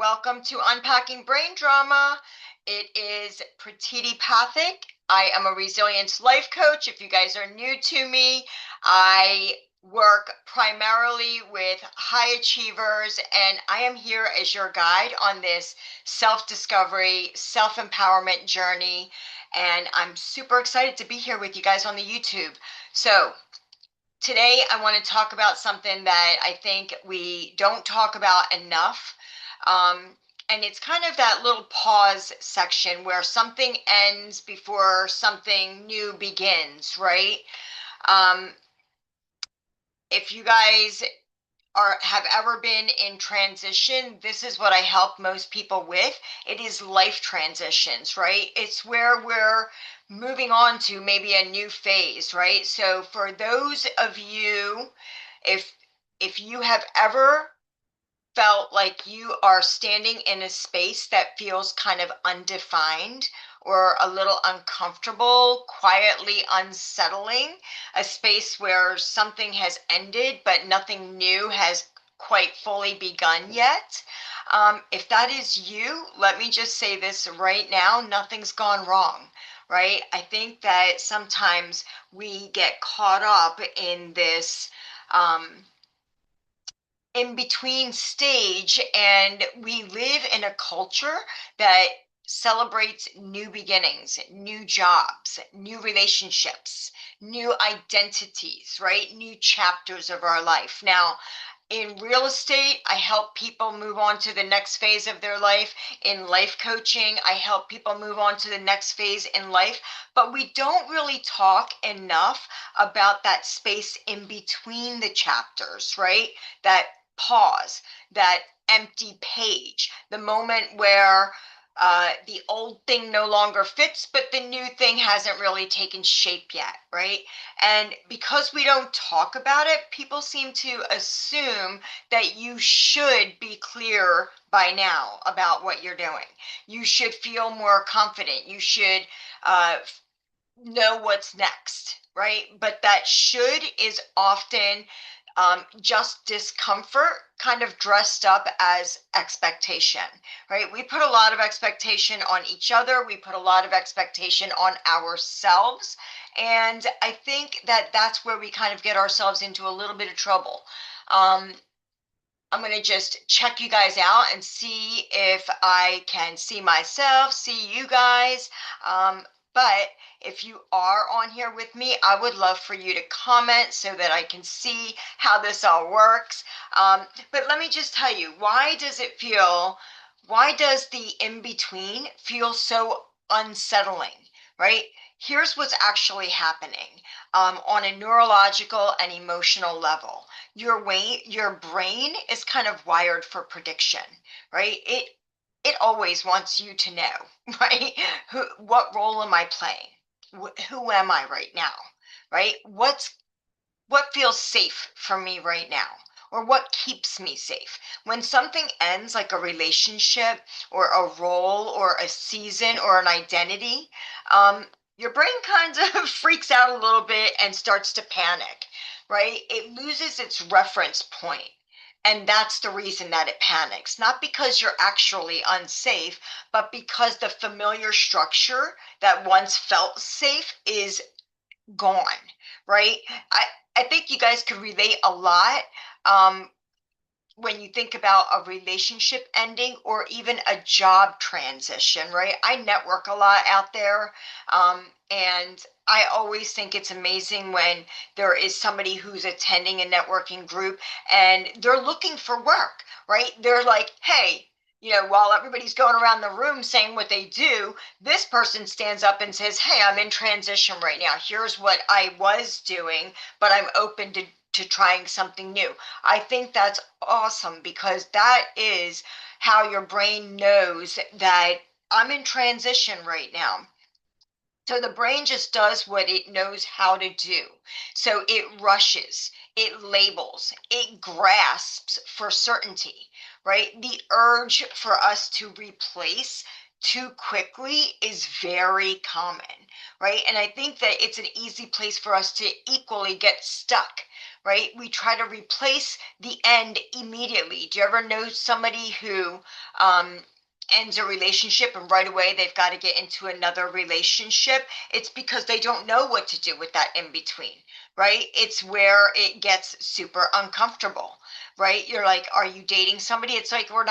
welcome to Unpacking Brain Drama. It is Pratiti Pathak. I am a resilience life coach. If you guys are new to me, I work primarily with high achievers, and I am here as your guide on this self-discovery, self-empowerment journey. And I'm super excited to be here with you guys on the YouTube. So today I want to talk about something that I think we don't talk about enough. And it's kind of that little pause section where something ends before something new begins, right? Um, if you guys have ever been in transition, this is what I help most people with. It is life transitions, right? It's where we're moving on to maybe a new phase, right? So for those of you, if if you have ever felt like you are standing in a space that feels kind of undefined or a little uncomfortable, quietly unsettling, a space where something has ended but nothing new has quite fully begun yet. If that is you, let me just say this right now, nothing's gone wrong. Right? I think that sometimes we get caught up in this in between stage, and we live in a culture that celebrates new beginnings, new jobs, new relationships, new identities, right? New chapters of our life. Now, in real estate, I help people move on to the next phase of their life. In life coaching, I help people move on to the next phase in life. But we don't really talk enough about that space in between the chapters, right? That pause, that empty page, the moment where the old thing no longer fits, but the new thing hasn't really taken shape yet, right? And because we don't talk about it, people seem to assume that you should be clear by now about what you're doing. You should feel more confident. You should know what's next, right? But that should is often just discomfort kind of dressed up as expectation, right? We put a lot of expectation on each other. We put a lot of expectation on ourselves. And I think that that's where we kind of get ourselves into a little bit of trouble. I'm going to just check you guys out and see if I can see myself, see you guys. But if you are on here with me, I would love for you to comment so that I can see how this all works. But let me just tell you, why does the in-between feel so unsettling, right? Here's what's actually happening on a neurological and emotional level. Your brain is kind of wired for prediction, right? It always wants you to know, right? What role am I playing? Who am I right now? Right? What feels safe for me right now? Or what keeps me safe? When something ends, like a relationship or a role or a season or an identity, your brain kind of freaks out a little bit and starts to panic, right? It loses its reference point. And that's the reason that it panics. Not because you're actually unsafe, but because the familiar structure that once felt safe is gone, right? I think you guys could relate a lot um, when you think about a relationship ending or even a job transition, right? I network a lot out there, and I always think it's amazing when there is somebody who's attending a networking group and they're looking for work, right? They're like, hey, while everybody's going around the room saying what they do, this person stands up and says, hey, I'm in transition right now. Here's what I was doing, but I'm open to trying something new. I think that's awesome because that is how your brain knows that I'm in transition right now. So the brain just does what it knows how to do. So it rushes, it labels, it grasps for certainty, right? The urge for us to replace too quickly is very common, right? And I think that it's an easy place for us to equally get stuck, right? We try to replace the end immediately. Do you ever know somebody who ends a relationship and right away they've got to get into another relationship? It's because they don't know what to do with that in between, right? It's where it gets super uncomfortable, right? You're like, are you dating somebody? It's like we're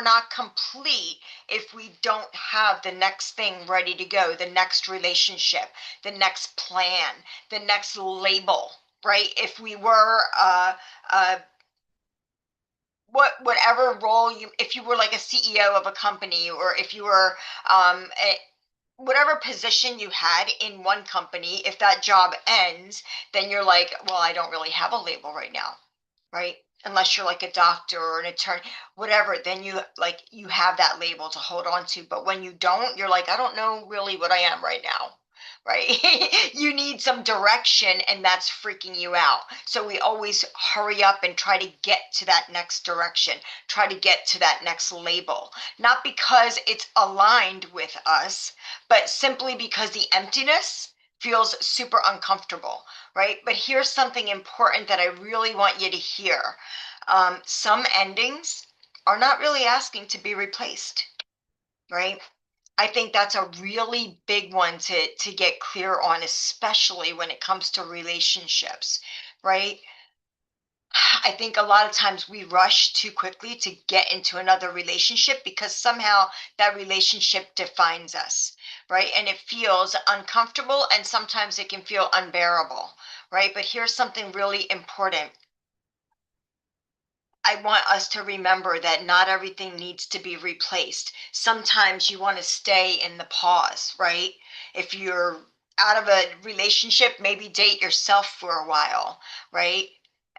not complete if we don't have the next thing ready to go, the next relationship, the next plan, the next label, right? If we were uh, whatever role you, if you were like a CEO of a company, or if you were whatever position you had in one company, if that job ends, then you're like, well, I don't really have a label right now, right? Unless you're like a doctor or an attorney, whatever, then you have that label to hold on to. But when you don't, you're like, I don't know really what I am right now, right? You need some direction, and that's freaking you out. So we always hurry up and try to get to that next direction, try to get to that next label, not because it's aligned with us, but simply because the emptiness feels super uncomfortable, right? But here's something important that I really want you to hear. Some endings are not really asking to be replaced, right? I think that's a really big one to get clear on, especially when it comes to relationships, right? I think a lot of times we rush too quickly to get into another relationship because somehow that relationship defines us, right? And it feels uncomfortable, and sometimes it can feel unbearable, right? But here's something really important. I want us to remember that not everything needs to be replaced. Sometimes you want to stay in the pause, right? If you're out of a relationship, maybe date yourself for a while, right?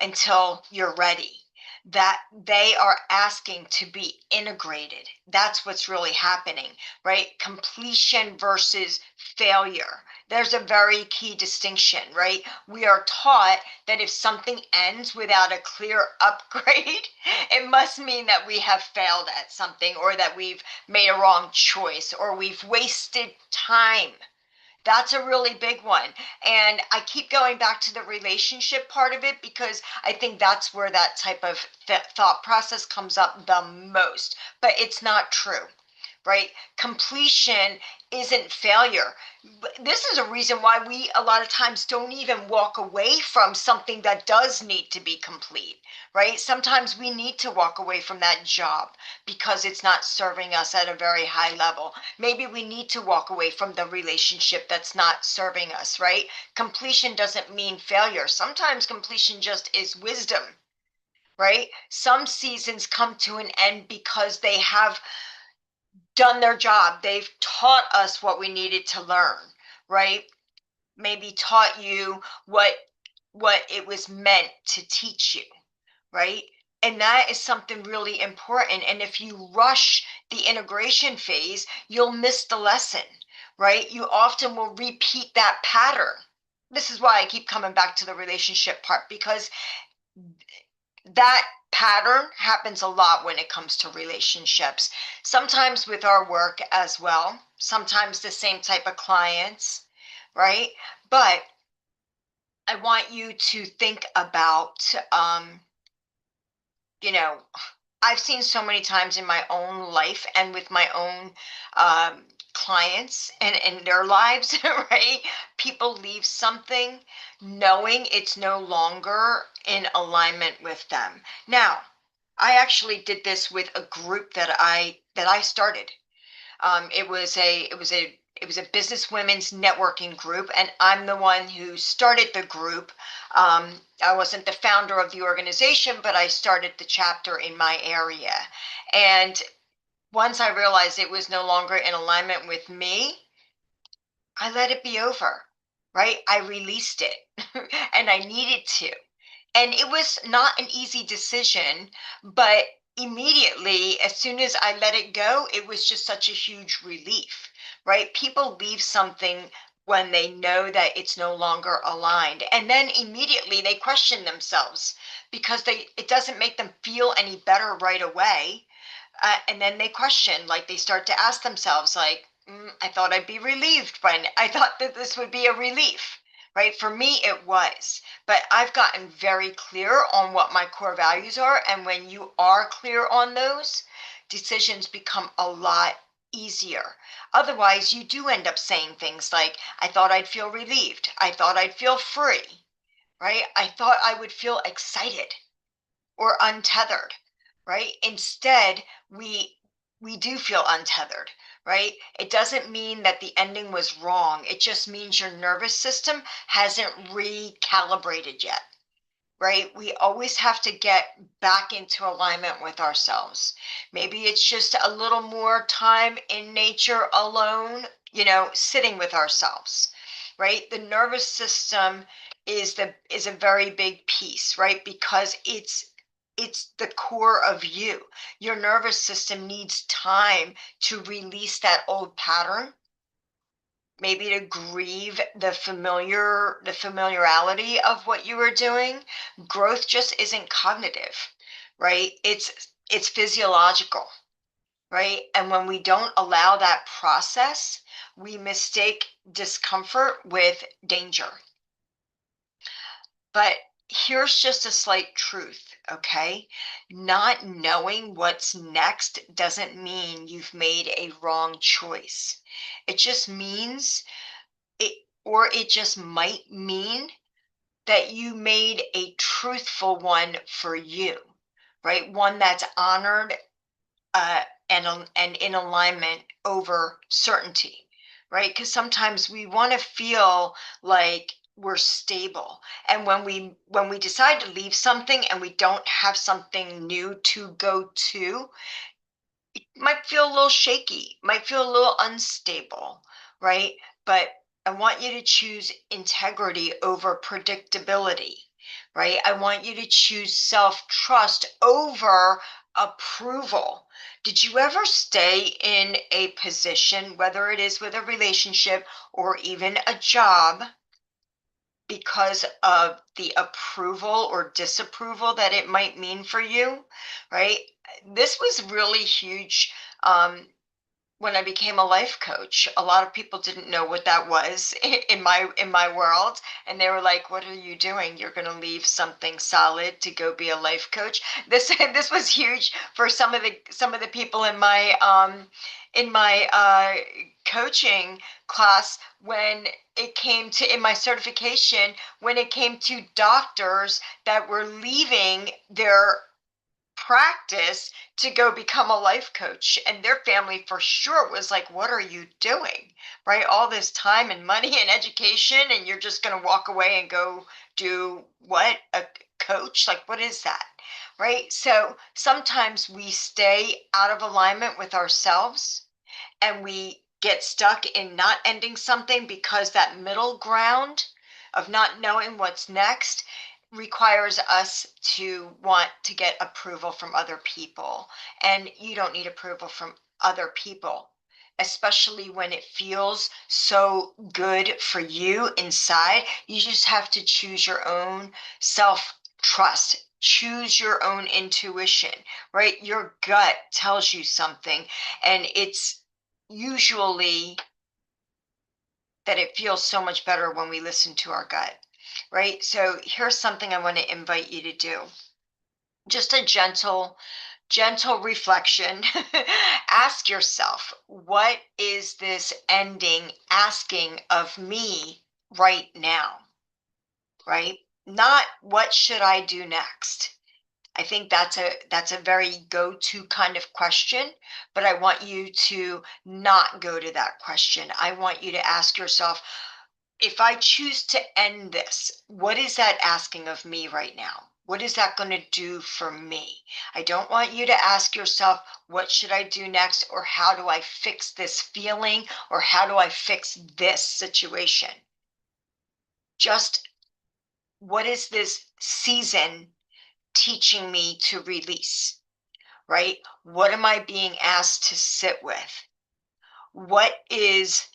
Until you're ready. That they are asking to be integrated. That's what's really happening, right? Completion versus failure. There's a very key distinction, right? We are taught that if something ends without a clear upgrade, it must mean that we have failed at something, or that we've made a wrong choice, or we've wasted time. That's a really big one. And I keep going back to the relationship part of it because I think that's where that type of thought process comes up the most. But it's not true, right? Completion isn't failure. This is a reason why we a lot of times don't even walk away from something that does need to be complete, right? Sometimes we need to walk away from that job because it's not serving us at a very high level. Maybe we need to walk away from the relationship that's not serving us, right? Completion doesn't mean failure. Sometimes completion just is wisdom, right? Some seasons come to an end because they have done their job. They've taught us what we needed to learn, right? Maybe taught you what it was meant to teach you, right? And that is something really important. And if you rush the integration phase, you'll miss the lesson, right? You often will repeat that pattern. This is why I keep coming back to the relationship part, because that pattern happens a lot when it comes to relationships. Sometimes with our work as well, sometimes the same type of clients, right? But I want you to think about, you know, I've seen so many times in my own life and with my own clients and in their lives, right? People leave something knowing it's no longer in alignment with them. Now, I actually did this with a group that I started. It was a business women's networking group, and I'm the one who started the group. I wasn't the founder of the organization, but I started the chapter in my area. And once I realized it was no longer in alignment with me, I let it be over, right? I released it, and I needed to. And it was not an easy decision, but immediately, as soon as I let it go, it was just such a huge relief, right? People leave something when they know that it's no longer aligned. And then immediately they question themselves because it doesn't make them feel any better right away. And then they question, like they start to ask themselves, like, I thought I'd be relieved by I thought that this would be a relief, right? For me, it was, but I've gotten very clear on what my core values are. And when you are clear on those, decisions become a lot easier. Otherwise, you do end up saying things like, I thought I'd feel relieved. I thought I'd feel free, right? I thought I would feel excited or untethered, right? Instead, we do feel untethered, right? It doesn't mean that the ending was wrong. It just means your nervous system hasn't recalibrated yet, right? We always have to get back into alignment with ourselves. Maybe it's just a little more time in nature alone, sitting with ourselves, right? The nervous system is a very big piece, right? Because it's the core of you. Your nervous system needs time to release that old pattern, maybe to grieve the familiarity of what you were doing. Growth just isn't cognitive, right? It's physiological, right? And when we don't allow that process, we mistake discomfort with danger. But here's just a slight truth, okay? Not knowing what's next doesn't mean you've made a wrong choice. It just means it just might mean that you made a truthful one for you, right? One that's honored and in alignment over certainty, right? Because sometimes we want to feel like we're stable, and when we decide to leave something and we don't have something new to go to, might feel a little shaky, might feel a little unstable, right? But I want you to choose integrity over predictability, right? I want you to choose self trust over approval. Did you ever stay in a position, whether it is with a relationship or even a job, because of the approval or disapproval that it might mean for you, right? This was really huge. When I became a life coach, a lot of people didn't know what that was in my world, and they were like, "What are you doing? You're going to leave something solid to go be a life coach?" This was huge for some of the people in my coaching class, when it came to in my certification, when it came to doctors that were leaving their practice to go become a life coach, and their family for sure was like, what are you doing, right? All this time and money and education, and you're just going to walk away and go do what? A coach? Like, what is that, right? So sometimes we stay out of alignment with ourselves, and we get stuck in not ending something because that middle ground of not knowing what's next requires us to want to get approval from other people. And you don't need approval from other people, especially when it feels so good for you inside. You just have to choose your own self trust. Choose your own intuition, right? Your gut tells you something, and it's usually that it feels so much better when we listen to our gut, right? So here's something I want to invite you to do. Just a gentle reflection. Ask yourself, what is this ending asking of me right now, right? Not what should I do next? I think that's a very go-to kind of question, but I want you to not go to that question. I want you to ask yourself, if I choose to end this, what is that asking of me right now? What is that going to do for me? I don't want you to ask yourself, what should I do next? Or how do I fix this feeling? Or how do I fix this situation? Just, what is this season teaching me to release, right? What am I being asked to sit with? What is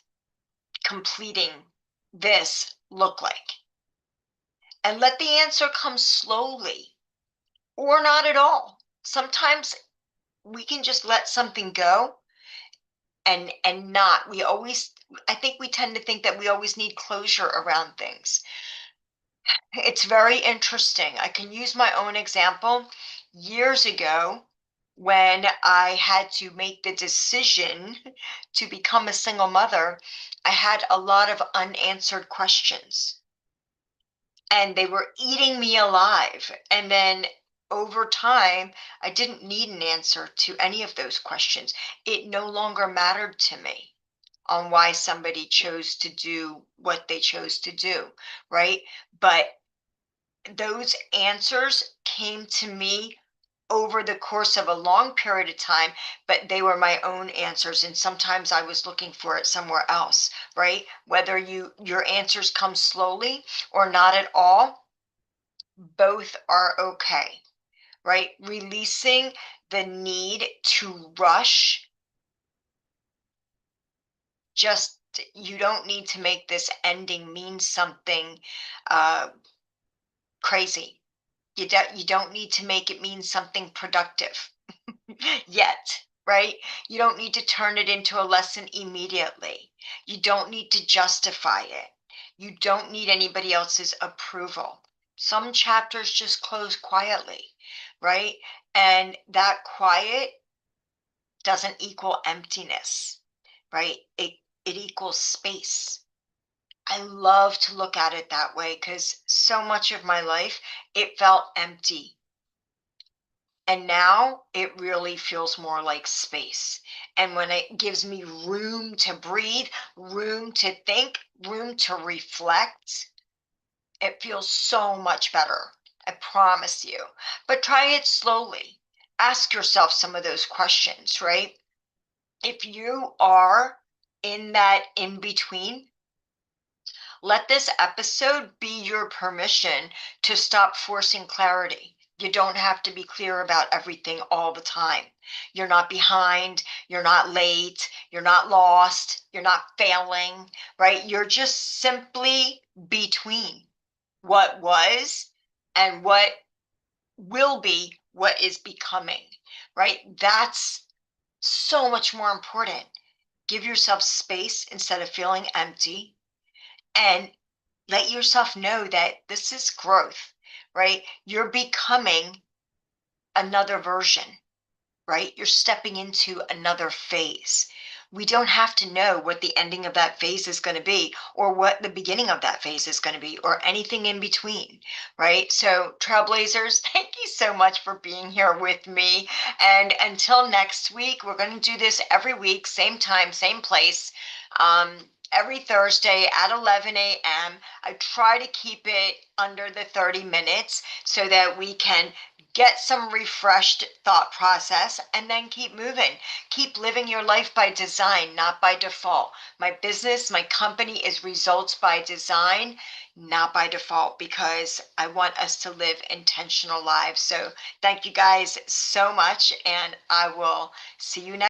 completing this look like? And let the answer come slowly or not at all. Sometimes we can just let something go, and not we always I think we tend to think that we always need closure around things. It's very interesting. I can use my own example. Years ago, when I had to make the decision to become a single mother, I had a lot of unanswered questions, and they were eating me alive. And then over time, I didn't need an answer to any of those questions. It no longer mattered to me on why somebody chose to do what they chose to do, right? But those answers came to me over the course of a long period of time, but they were my own answers. And sometimes I was looking for it somewhere else, right? Whether your answers come slowly or not at all, both are okay, right? Releasing the need to rush. Just, you don't need to make this ending mean something uh, crazy. You don't need to make it mean something productive yet, right? You don't need to turn it into a lesson immediately. You don't need to justify it. You don't need anybody else's approval. Some chapters just close quietly, right? And that quiet doesn't equal emptiness, right? It equals space. I love to look at it that way because so much of my life it felt empty. And now it really feels more like space. And when it gives me room to breathe, room to think, room to reflect, it feels so much better. I promise you. But try it slowly. Ask yourself some of those questions, right? If you are in that in between, let this episode be your permission to stop forcing clarity. You don't have to be clear about everything all the time. You're not behind, you're not late, you're not lost, you're not failing, right? You're just simply between what was and what will be, what is becoming, right? That's so much more important. Give yourself space instead of feeling empty, and let yourself know that this is growth, right? You're becoming another version, right? You're stepping into another phase. We don't have to know what the ending of that phase is going to be, or what the beginning of that phase is going to be, or anything in between, right? So, Trailblazers, thank you so much for being here with me. And until next week, we're going to do this every week, same time, same place. Every Thursday at 11 a.m. I try to keep it under the 30 minutes so that we can get some refreshed thought process and then keep moving. Keep living your life by design, not by default. My business, my company is results by design, not by default, because I want us to live intentional lives. So thank you guys so much, and I will see you next